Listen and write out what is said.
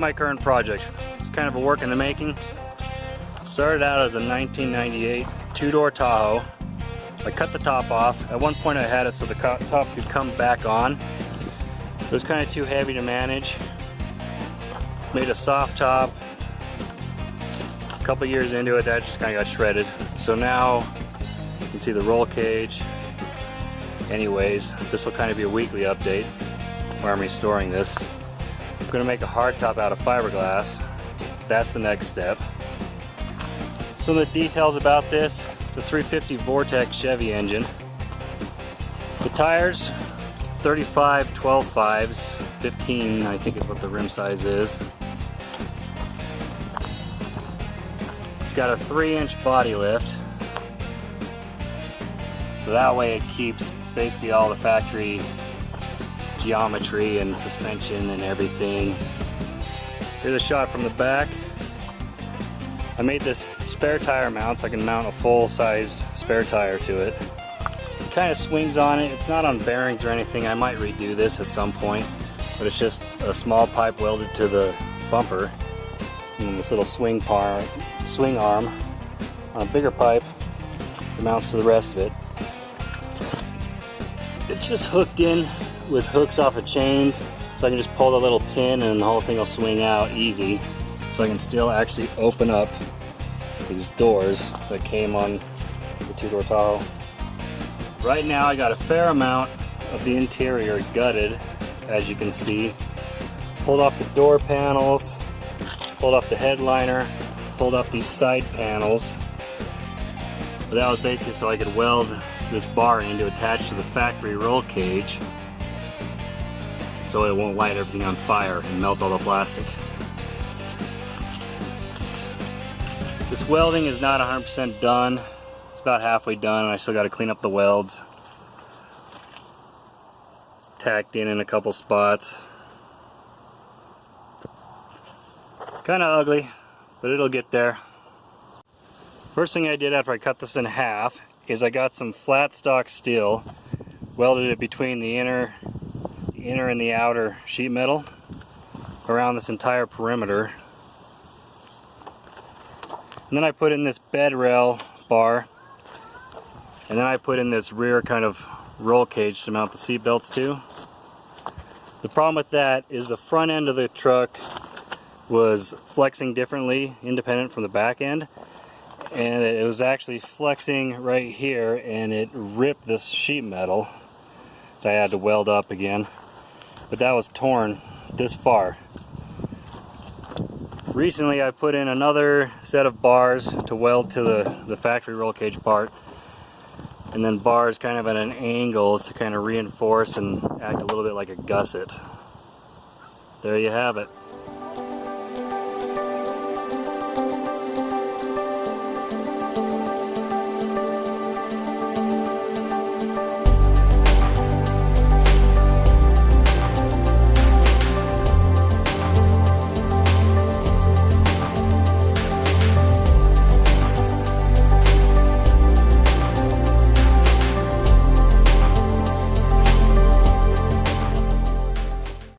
my current project. It's kind of a work in the making. Started out as a 1998 two-door Tahoe. I cut the top off. At one point I had it so the top could come back on. It was kind of too heavy to manage. Made a soft top. A couple years into it, that just kind of got shredded. So now you can see the roll cage. Anyways, this will kind of be a weekly update where I'm restoring this. I'm going to make a hard top out of fiberglass. That's the next step. Some of the details about this: it's a 350 Vortex Chevy engine. The tires, 35 12.5s, 15 I think is what the rim size is. It's got a 3-inch body lift, so that way it keeps basically all the factory geometry and suspension and everything. Here's a shot from the back. I made this spare tire mount so I can mount a full-sized spare tire to it. It kind of swings on it. It's not on bearings or anything. I might redo this at some point, but it's just a small pipe welded to the bumper, and then this little swing arm on a bigger pipe that mounts to the rest of it. It's just hooked in with hooks off of chains, so I can just pull the little pin and the whole thing will swing out easy. So I can still actually open up these doors that came on the two-door Tahoe. Right now I got a fair amount of the interior gutted, as you can see. Pulled off the door panels, pulled off the headliner, pulled off these side panels. But that was basically so I could weld this bar in to attach to the factory roll cage so it won't light everything on fire and melt all the plastic. This welding is not 100% done. It's about halfway done and I still got to clean up the welds. It's tacked in a couple spots. Kind of ugly, but it'll get there. First thing I did after I cut this in half is I got some flat stock steel, welded it between the inner and the outer sheet metal around this entire perimeter. And then I put in this bed rail bar, and then I put in this rear kind of roll cage to mount the seat belts to. The problem with that is the front end of the truck was flexing differently, independent from the back end, and it was actually flexing right here, and it ripped this sheet metal that I had to weld up again. But that was torn this far. Recently I put in another set of bars to weld to the factory roll cage part, and then bars kind of at an angle to kind of reinforce and act a little bit like a gusset. There you have it.